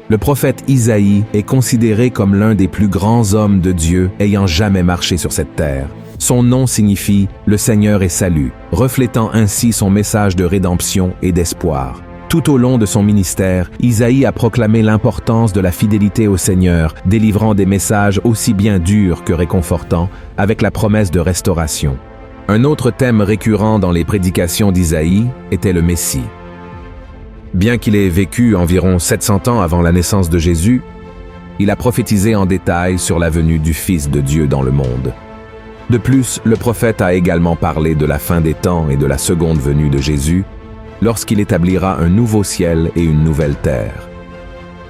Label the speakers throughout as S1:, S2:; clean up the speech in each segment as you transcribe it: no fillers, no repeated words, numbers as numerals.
S1: Le prophète Isaïe est considéré comme l'un des plus grands hommes de Dieu ayant jamais marché sur cette terre. Son nom signifie « Le Seigneur est salut », reflétant ainsi son message de rédemption et d'espoir. Tout au long de son ministère, Isaïe a proclamé l'importance de la fidélité au Seigneur, délivrant des messages aussi bien durs que réconfortants, avec la promesse de restauration. Un autre thème récurrent dans les prédications d'Isaïe était le Messie. Bien qu'il ait vécu environ 700 ans avant la naissance de Jésus, il a prophétisé en détail sur la venue du Fils de Dieu dans le monde. De plus, le prophète a également parlé de la fin des temps et de la seconde venue de Jésus, lorsqu'il établira un nouveau ciel et une nouvelle terre.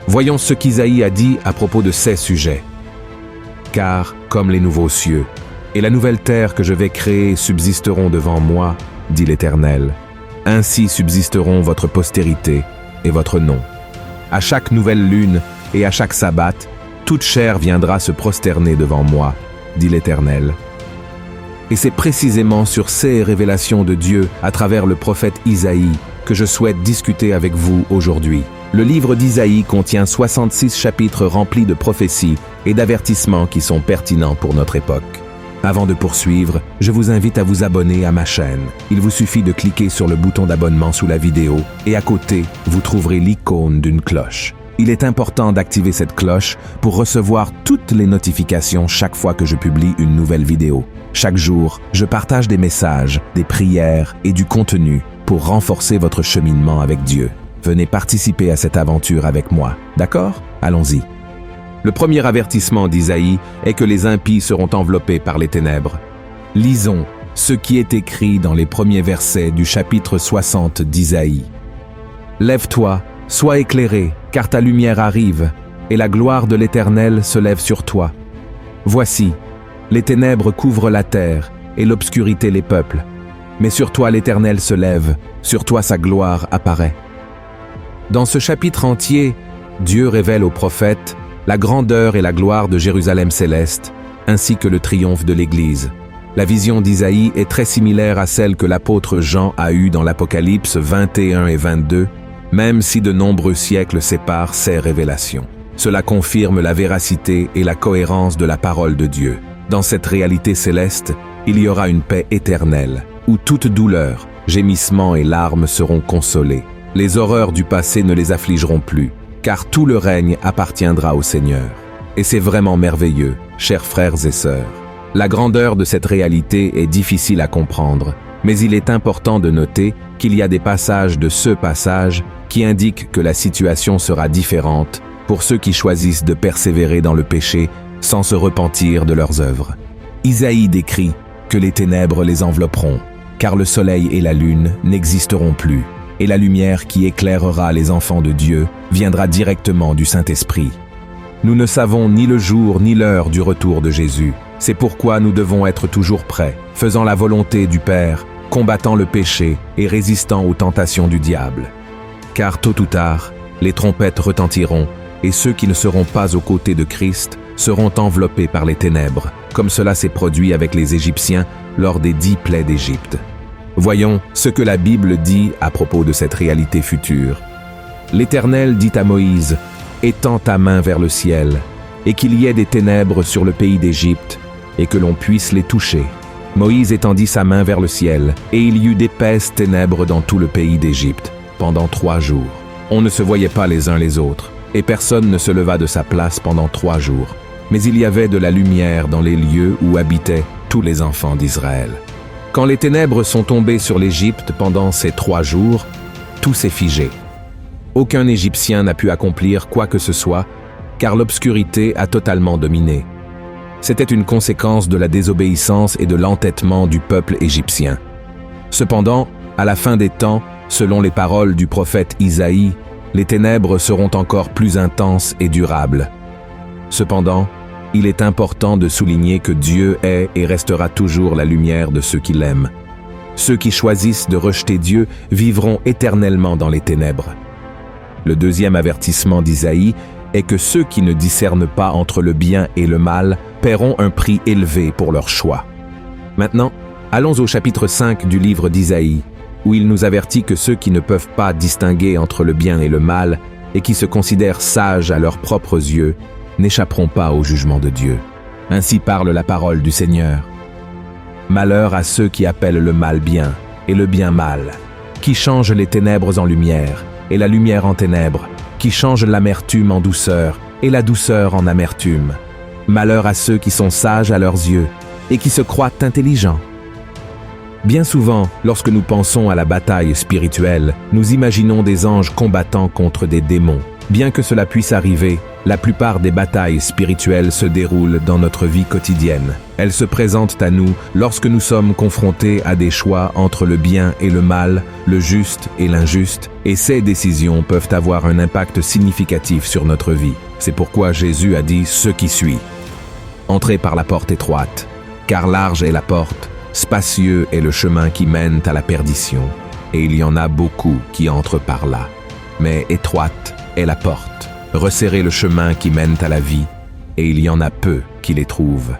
S1: Voyons ce qu'Isaïe a dit à propos de ces sujets. « Car, comme les nouveaux cieux, et la nouvelle terre que je vais créer subsisteront devant moi, dit l'Éternel. Ainsi subsisteront votre postérité et votre nom. À chaque nouvelle lune et à chaque sabbat, toute chair viendra se prosterner devant moi, dit l'Éternel. » Et c'est précisément sur ces révélations de Dieu à travers le prophète Isaïe que je souhaite discuter avec vous aujourd'hui. Le livre d'Isaïe contient 66 chapitres remplis de prophéties et d'avertissements qui sont pertinents pour notre époque. Avant de poursuivre, je vous invite à vous abonner à ma chaîne. Il vous suffit de cliquer sur le bouton d'abonnement sous la vidéo et à côté, vous trouverez l'icône d'une cloche. Il est important d'activer cette cloche pour recevoir toutes les notifications chaque fois que je publie une nouvelle vidéo. Chaque jour, je partage des messages, des prières et du contenu pour renforcer votre cheminement avec Dieu. Venez participer à cette aventure avec moi, d'accord? Allons-y. Le premier avertissement d'Isaïe est que les impies seront enveloppés par les ténèbres. Lisons ce qui est écrit dans les premiers versets du chapitre 60 d'Isaïe. « Lève-toi, sois éclairé, car ta lumière arrive, et la gloire de l'Éternel se lève sur toi. Voici, les ténèbres couvrent la terre, et l'obscurité les peuples. Mais sur toi l'Éternel se lève, sur toi sa gloire apparaît. » Dans ce chapitre entier, Dieu révèle aux prophètes la grandeur et la gloire de Jérusalem céleste, ainsi que le triomphe de l'Église. La vision d'Isaïe est très similaire à celle que l'apôtre Jean a eue dans l'Apocalypse 21 et 22, même si de nombreux siècles séparent ces révélations. Cela confirme la véracité et la cohérence de la parole de Dieu. Dans cette réalité céleste, il y aura une paix éternelle, où toute douleur, gémissement et larmes seront consolés. Les horreurs du passé ne les affligeront plus, car tout le règne appartiendra au Seigneur. Et c'est vraiment merveilleux, chers frères et sœurs. La grandeur de cette réalité est difficile à comprendre, mais il est important de noter qu'il y a des passages de ce passage qui indiquent que la situation sera différente pour ceux qui choisissent de persévérer dans le péché sans se repentir de leurs œuvres. Isaïe décrit que les ténèbres les envelopperont, car le soleil et la lune n'existeront plus, et la lumière qui éclairera les enfants de Dieu viendra directement du Saint-Esprit. Nous ne savons ni le jour ni l'heure du retour de Jésus. C'est pourquoi nous devons être toujours prêts, faisant la volonté du Père, combattant le péché et résistant aux tentations du diable. Car tôt ou tard, les trompettes retentiront, et ceux qui ne seront pas aux côtés de Christ seront enveloppés par les ténèbres, comme cela s'est produit avec les Égyptiens lors des 10 plaies d'Égypte. Voyons ce que la Bible dit à propos de cette réalité future. L'Éternel dit à Moïse, « Étends ta main vers le ciel, et qu'il y ait des ténèbres sur le pays d'Égypte, et que l'on puisse les toucher. » Moïse étendit sa main vers le ciel, et il y eut d'épaisses ténèbres dans tout le pays d'Égypte, pendant 3 jours. On ne se voyait pas les uns les autres, et personne ne se leva de sa place pendant 3 jours. Mais il y avait de la lumière dans les lieux où habitaient tous les enfants d'Israël. Quand les ténèbres sont tombées sur l'Égypte pendant ces 3 jours, tout s'est figé. Aucun Égyptien n'a pu accomplir quoi que ce soit, car l'obscurité a totalement dominé. C'était une conséquence de la désobéissance et de l'entêtement du peuple égyptien. Cependant, à la fin des temps, selon les paroles du prophète Isaïe, les ténèbres seront encore plus intenses et durables. Cependant, il est important de souligner que Dieu est et restera toujours la lumière de ceux qui l'aiment. Ceux qui choisissent de rejeter Dieu vivront éternellement dans les ténèbres. Le deuxième avertissement d'Isaïe est que ceux qui ne discernent pas entre le bien et le mal paieront un prix élevé pour leur choix. Maintenant, allons au chapitre 5 du livre d'Isaïe, où il nous avertit que ceux qui ne peuvent pas distinguer entre le bien et le mal et qui se considèrent sages à leurs propres yeux n'échapperont pas au jugement de Dieu. Ainsi parle la parole du Seigneur. Malheur à ceux qui appellent le mal bien et le bien mal, qui changent les ténèbres en lumière et la lumière en ténèbres, qui changent l'amertume en douceur et la douceur en amertume. Malheur à ceux qui sont sages à leurs yeux et qui se croient intelligents. Bien souvent, lorsque nous pensons à la bataille spirituelle, nous imaginons des anges combattant contre des démons. Bien que cela puisse arriver, la plupart des batailles spirituelles se déroulent dans notre vie quotidienne. Elles se présentent à nous lorsque nous sommes confrontés à des choix entre le bien et le mal, le juste et l'injuste, et ces décisions peuvent avoir un impact significatif sur notre vie. C'est pourquoi Jésus a dit ce qui suit. Entrez par la porte étroite, car large est la porte, spacieux est le chemin qui mène à la perdition, et il y en a beaucoup qui entrent par là. Mais étroite est la porte, resserrez le chemin qui mène à la vie, et il y en a peu qui les trouvent.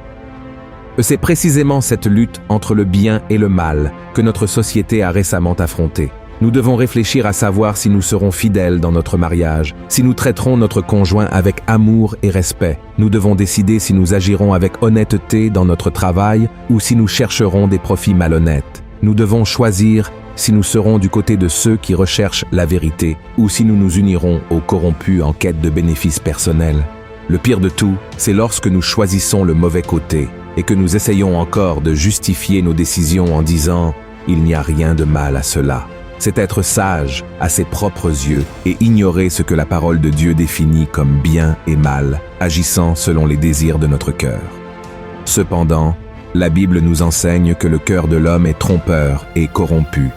S1: C'est précisément cette lutte entre le bien et le mal que notre société a récemment affrontée. Nous devons réfléchir à savoir si nous serons fidèles dans notre mariage, si nous traiterons notre conjoint avec amour et respect. Nous devons décider si nous agirons avec honnêteté dans notre travail ou si nous chercherons des profits malhonnêtes. Nous devons choisir si nous serons du côté de ceux qui recherchent la vérité ou si nous nous unirons aux corrompus en quête de bénéfices personnels. Le pire de tout, c'est lorsque nous choisissons le mauvais côté et que nous essayons encore de justifier nos décisions en disant « il n'y a rien de mal à cela ». C'est être sage à ses propres yeux et ignorer ce que la parole de Dieu définit comme bien et mal, agissant selon les désirs de notre cœur. Cependant, la Bible nous enseigne que le cœur de l'homme est trompeur et corrompu.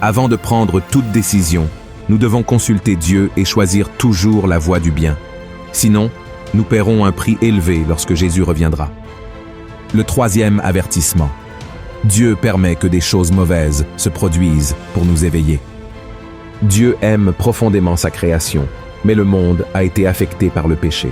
S1: Avant de prendre toute décision, nous devons consulter Dieu et choisir toujours la voie du bien. Sinon, nous paierons un prix élevé lorsque Jésus reviendra. Le troisième avertissement. Dieu permet que des choses mauvaises se produisent pour nous éveiller. Dieu aime profondément sa création, mais le monde a été affecté par le péché.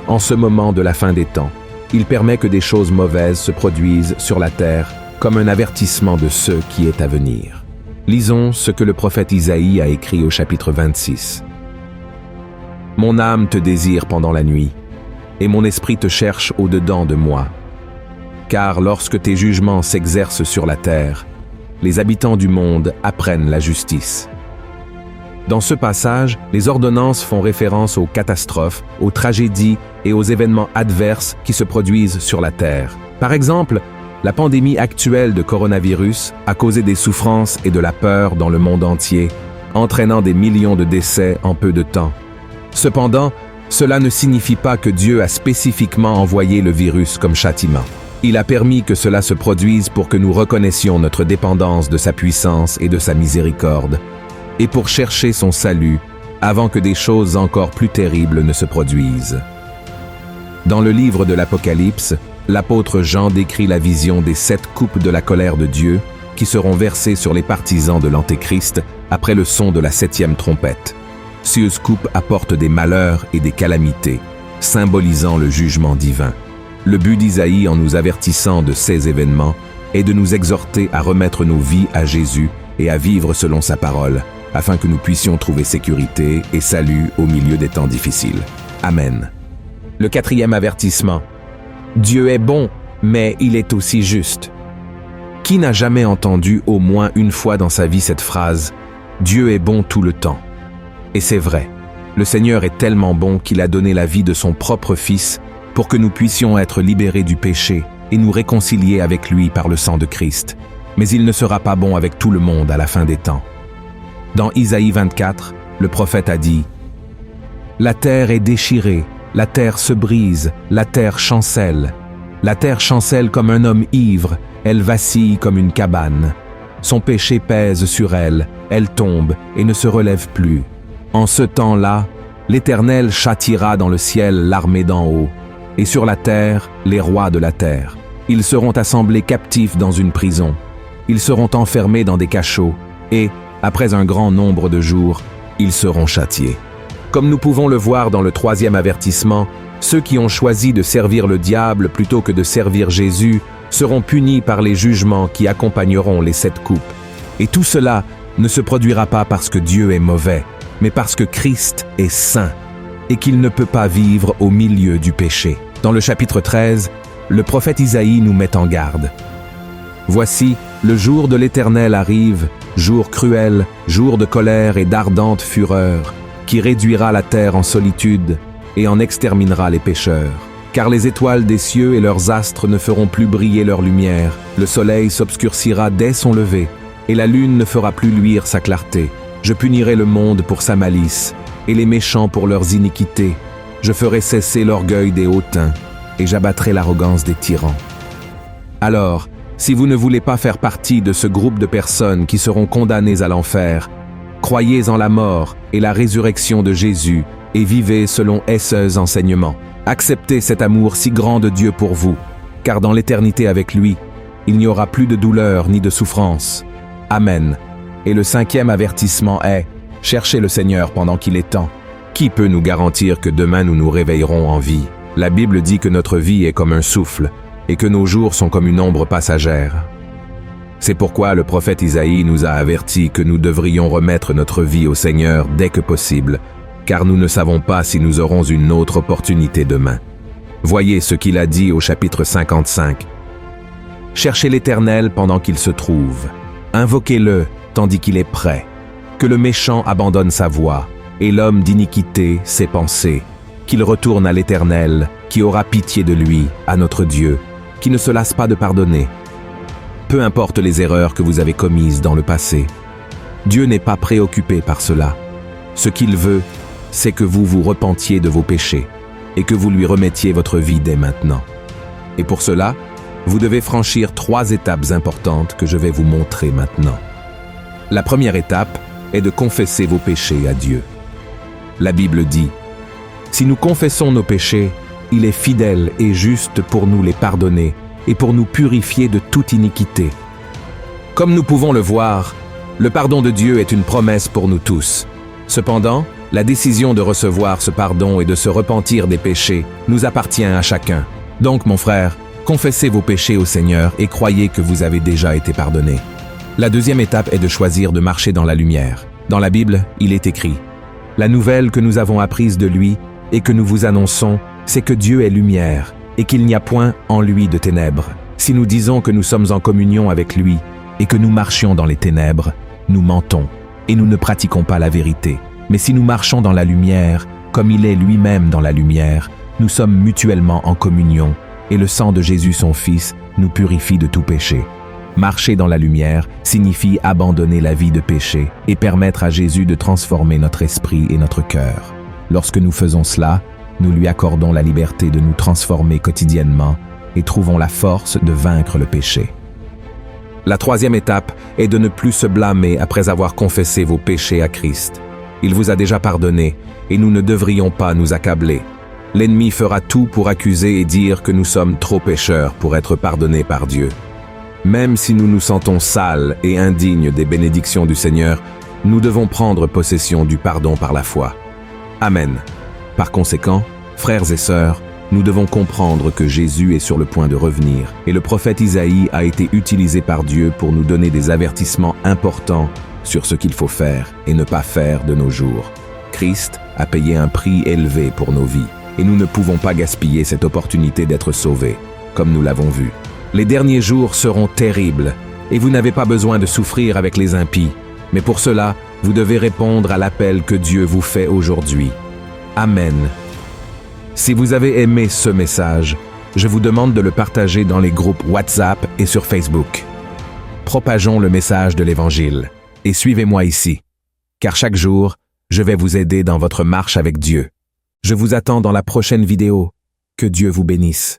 S1: En ce moment de la fin des temps, il permet que des choses mauvaises se produisent sur la terre comme un avertissement de ce qui est à venir. Lisons ce que le prophète Isaïe a écrit au chapitre 26. « Mon âme te désire pendant la nuit, et mon esprit te cherche au-dedans de moi. Car lorsque tes jugements s'exercent sur la terre, les habitants du monde apprennent la justice. » Dans ce passage, les ordonnances font référence aux catastrophes, aux tragédies et aux événements adverses qui se produisent sur la terre. Par exemple, la pandémie actuelle de coronavirus a causé des souffrances et de la peur dans le monde entier, entraînant des millions de décès en peu de temps. Cependant, cela ne signifie pas que Dieu a spécifiquement envoyé le virus comme châtiment. Il a permis que cela se produise pour que nous reconnaissions notre dépendance de sa puissance et de sa miséricorde, et pour chercher son salut avant que des choses encore plus terribles ne se produisent. Dans le livre de l'Apocalypse, l'apôtre Jean décrit la vision des 7 coupes de la colère de Dieu qui seront versées sur les partisans de l'Antéchrist après le son de la 7e trompette. Ces coupes apportent des malheurs et des calamités, symbolisant le jugement divin. Le but d'Isaïe en nous avertissant de ces événements est de nous exhorter à remettre nos vies à Jésus et à vivre selon sa parole, afin que nous puissions trouver sécurité et salut au milieu des temps difficiles. Amen. Le 4e avertissement. Dieu est bon, mais il est aussi juste. Qui n'a jamais entendu au moins une fois dans sa vie cette phrase « Dieu est bon tout le temps ». Et c'est vrai, le Seigneur est tellement bon qu'il a donné la vie de son propre Fils pour que nous puissions être libérés du péché et nous réconcilier avec lui par le sang de Christ. Mais il ne sera pas bon avec tout le monde à la fin des temps. Dans Isaïe 24, le prophète a dit « La terre est déchirée, la terre se brise, la terre chancelle. La terre chancelle comme un homme ivre, elle vacille comme une cabane. Son péché pèse sur elle, elle tombe et ne se relève plus. En ce temps-là, l'Éternel châtiera dans le ciel l'armée d'en haut, et sur la terre, les rois de la terre. Ils seront assemblés captifs dans une prison. Ils seront enfermés dans des cachots, et, après un grand nombre de jours, ils seront châtiés. Comme nous pouvons le voir dans le 3e avertissement, ceux qui ont choisi de servir le diable plutôt que de servir Jésus seront punis par les jugements qui accompagneront les 7 coupes. Et tout cela ne se produira pas parce que Dieu est mauvais, mais parce que Christ est saint et qu'il ne peut pas vivre au milieu du péché. Dans le chapitre 13, le prophète Isaïe nous met en garde. « Voici, le jour de l'Éternel arrive, jour cruel, jour de colère et d'ardente fureur, qui réduira la terre en solitude et en exterminera les pécheurs. Car les étoiles des cieux et leurs astres ne feront plus briller leur lumière, le soleil s'obscurcira dès son lever, et la lune ne fera plus luire sa clarté. Je punirai le monde pour sa malice, et les méchants pour leurs iniquités. Je ferai cesser l'orgueil des hautains, et j'abattrai l'arrogance des tyrans. » Alors, si vous ne voulez pas faire partie de ce groupe de personnes qui seront condamnées à l'enfer, croyez en la mort et la résurrection de Jésus et vivez selon ces enseignements. Acceptez cet amour si grand de Dieu pour vous, car dans l'éternité avec lui, il n'y aura plus de douleur ni de souffrance. Amen. Et le 5e avertissement est « Cherchez le Seigneur pendant qu'il est temps. Qui peut nous garantir que demain nous nous réveillerons en vie? La Bible dit que notre vie est comme un souffle, et que nos jours sont comme une ombre passagère. C'est pourquoi le prophète Isaïe nous a avertis que nous devrions remettre notre vie au Seigneur dès que possible, car nous ne savons pas si nous aurons une autre opportunité demain. Voyez ce qu'il a dit au chapitre 55. « Cherchez l'Éternel pendant qu'il se trouve. Invoquez-le tandis qu'il est prêt. Que le méchant abandonne sa voie, et l'homme d'iniquité ses pensées. Qu'il retourne à l'Éternel, qui aura pitié de lui, à notre Dieu, qui ne se lasse pas de pardonner. Peu importe les erreurs que vous avez commises dans le passé, Dieu n'est pas préoccupé par cela. Ce qu'il veut, c'est que vous vous repentiez de vos péchés et que vous lui remettiez votre vie dès maintenant. Et pour cela, vous devez franchir 3 étapes importantes que je vais vous montrer maintenant. La première étape est de confesser vos péchés à Dieu. La Bible dit « Si nous confessons nos péchés, il est fidèle et juste pour nous les pardonner et pour nous purifier de toute iniquité. » Comme nous pouvons le voir, le pardon de Dieu est une promesse pour nous tous. Cependant, la décision de recevoir ce pardon et de se repentir des péchés nous appartient à chacun. Donc, mon frère, confessez vos péchés au Seigneur et croyez que vous avez déjà été pardonné. La deuxième étape est de choisir de marcher dans la lumière. Dans la Bible, il est écrit « La nouvelle que nous avons apprise de lui et que nous vous annonçons, c'est que Dieu est lumière et qu'il n'y a point en lui de ténèbres. Si nous disons que nous sommes en communion avec lui et que nous marchions dans les ténèbres, nous mentons et nous ne pratiquons pas la vérité. Mais si nous marchons dans la lumière, comme il est lui-même dans la lumière, nous sommes mutuellement en communion et le sang de Jésus son Fils nous purifie de tout péché. » Marcher dans la lumière signifie abandonner la vie de péché et permettre à Jésus de transformer notre esprit et notre cœur. Lorsque nous faisons cela, nous lui accordons la liberté de nous transformer quotidiennement et trouvons la force de vaincre le péché. La troisième étape est de ne plus se blâmer après avoir confessé vos péchés à Christ. Il vous a déjà pardonné et nous ne devrions pas nous accabler. L'ennemi fera tout pour accuser et dire que nous sommes trop pécheurs pour être pardonnés par Dieu. Même si nous nous sentons sales et indignes des bénédictions du Seigneur, nous devons prendre possession du pardon par la foi. Amen. Par conséquent, frères et sœurs, nous devons comprendre que Jésus est sur le point de revenir et le prophète Isaïe a été utilisé par Dieu pour nous donner des avertissements importants sur ce qu'il faut faire et ne pas faire de nos jours. Christ a payé un prix élevé pour nos vies et nous ne pouvons pas gaspiller cette opportunité d'être sauvés, comme nous l'avons vu. Les derniers jours seront terribles et vous n'avez pas besoin de souffrir avec les impies, mais pour cela, vous devez répondre à l'appel que Dieu vous fait aujourd'hui. Amen. Si vous avez aimé ce message, je vous demande de le partager dans les groupes WhatsApp et sur Facebook. Propageons le message de l'Évangile et suivez-moi ici, car chaque jour, je vais vous aider dans votre marche avec Dieu. Je vous attends dans la prochaine vidéo. Que Dieu vous bénisse.